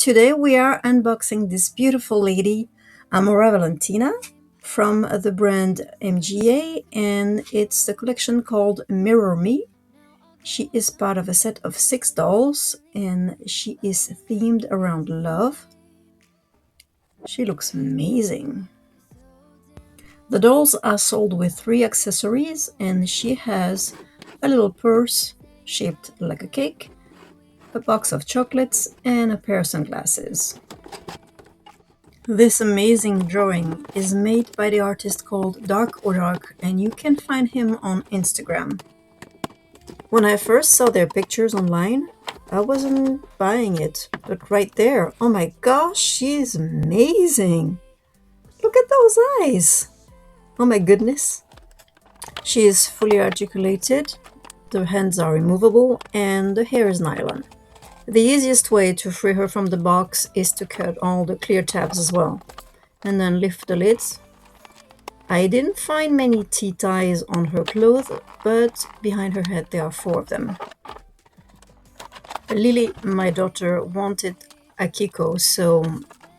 Today we are unboxing this beautiful lady, Amora Valentina, from the brand MGA, and it's the collection called Mirror Me. She is part of a set of 6 dolls, and she is themed around love. She looks amazing. The dolls are sold with 3 accessories, and she has a little purse shaped like a cake, a box of chocolates, and a pair of sunglasses. This amazing drawing is made by the artist called Dark Dark, and you can find him on Instagram. When I first saw their pictures online, I wasn't buying it, but right there, oh my gosh, she's amazing! Look at those eyes! Oh my goodness! She is fully articulated, the hands are removable, and the hair is nylon. The easiest way to free her from the box is to cut all the clear tabs as well, and then lift the lids. I didn't find many T-ties on her clothes, but behind her head there are 4 of them. Lily, my daughter, wanted Akiko, so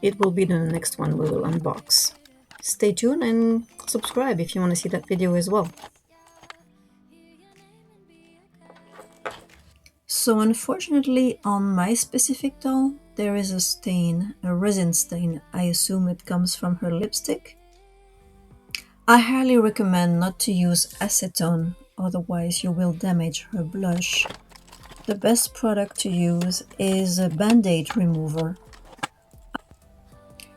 it will be the next one we will unbox. Stay tuned and subscribe if you want to see that video as well. So unfortunately, on my specific doll, there is a stain, a resin stain. I assume it comes from her lipstick. I highly recommend not to use acetone, otherwise you will damage her blush. The best product to use is a band-aid remover.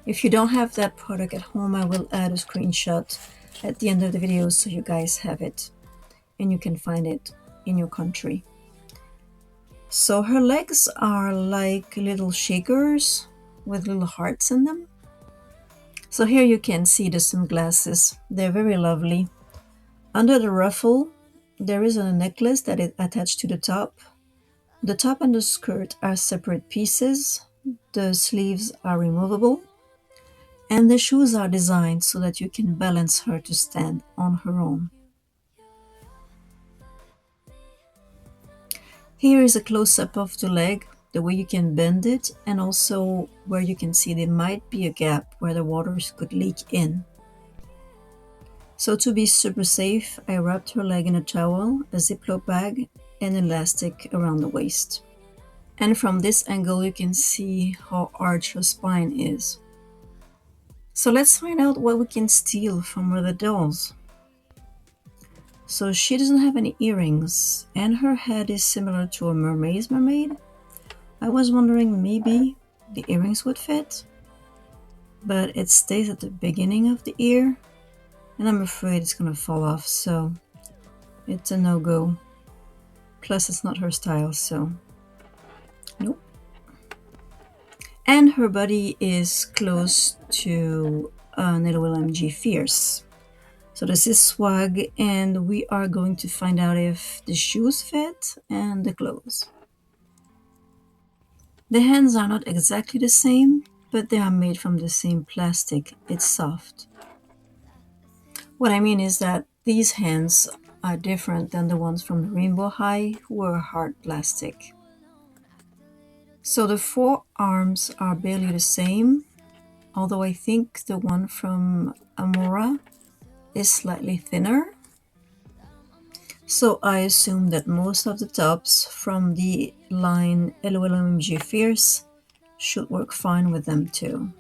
If you don't have that product at home, I will add a screenshot at the end of the video so you guys have it and you can find it in your country. So her legs are like little shakers with little hearts in them. So here you can see the sunglasses. They're very lovely. Under the ruffle, there is a necklace that is attached to the top. The top and the skirt are separate pieces. The sleeves are removable. And the shoes are designed so that you can balance her to stand on her own. Here is a close-up of the leg, the way you can bend it, and also where you can see there might be a gap where the waters could leak in. So to be super safe, I wrapped her leg in a towel, a Ziploc bag, and elastic around the waist. And from this angle you can see how arched her spine is. So let's find out what we can steal from other dolls. So she doesn't have any earrings, and her head is similar to a Mermaze Mermaid. I was wondering maybe the earrings would fit, but it stays at the beginning of the ear, and I'm afraid it's gonna fall off, so it's a no-go. Plus it's not her style, so nope. And her body is close to a little OMG Fierce. So this is swag, and we are going to find out if the shoes fit and the clothes. The hands are not exactly the same, but they are made from the same plastic. It's soft. What I mean is that these hands are different than the ones from Rainbow High, who are hard plastic. So the 4 arms are barely the same, although I think the one from Amora is slightly thinner. So I assume that most of the tops from the line OMG Fierce should work fine with them too.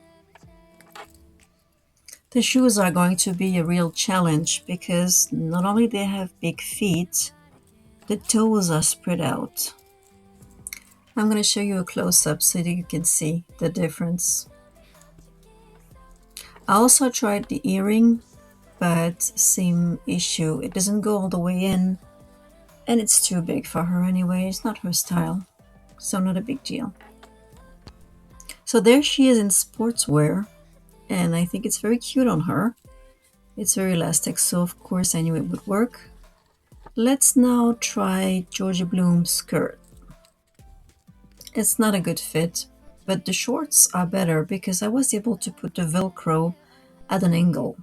The shoes are going to be a real challenge because not only they have big feet, the toes are spread out. I'm going to show you a close-up so that you can see the difference. I also tried the earring, but same issue. It doesn't go all the way in, and it's too big for her anyway. It's not her style, so not a big deal. So there she is in sportswear, and I think it's very cute on her. It's very elastic, so of course I knew it would work. Let's now try Georgia Bloom's skirt. It's not a good fit, but the shorts are better because I was able to put the Velcro at an angle.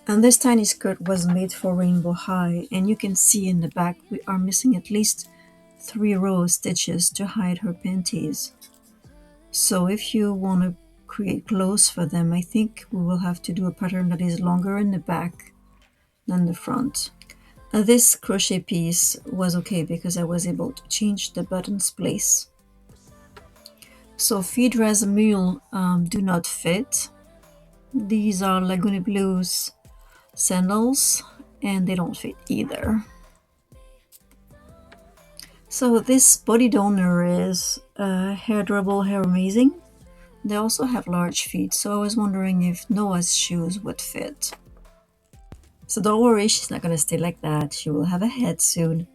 And this tiny skirt was made for Rainbow High, and you can see in the back we are missing at least 3 row of stitches to hide her panties. So if you want to create clothes for them, I think we will have to do a pattern that is longer in the back than the front. This crochet piece was okay because I was able to change the buttons place. So feed as a mule do not fit. These are Laguna Blues sandals and they don't fit either. So this body donor is Hairdorables Hairmazing. They also have large feet, so I was wondering if Noah's shoes would fit. So don't worry, she's not gonna stay like that. She will have a head soon.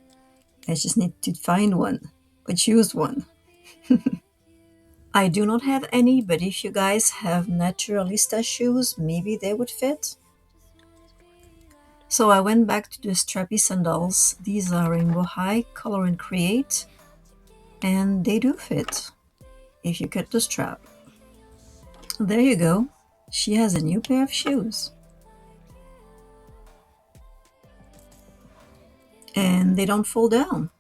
I just need to find one, or choose one. I do not have any, but if you guys have Naturalista shoes, maybe they would fit. So I went back to the strappy sandals. These are Rainbow High, Color and Create, and they do fit if you cut the strap. There you go. She has a new pair of shoes. And they don't fall down.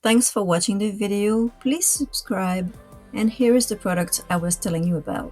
Thanks for watching the video. Please subscribe. And here is the product I was telling you about.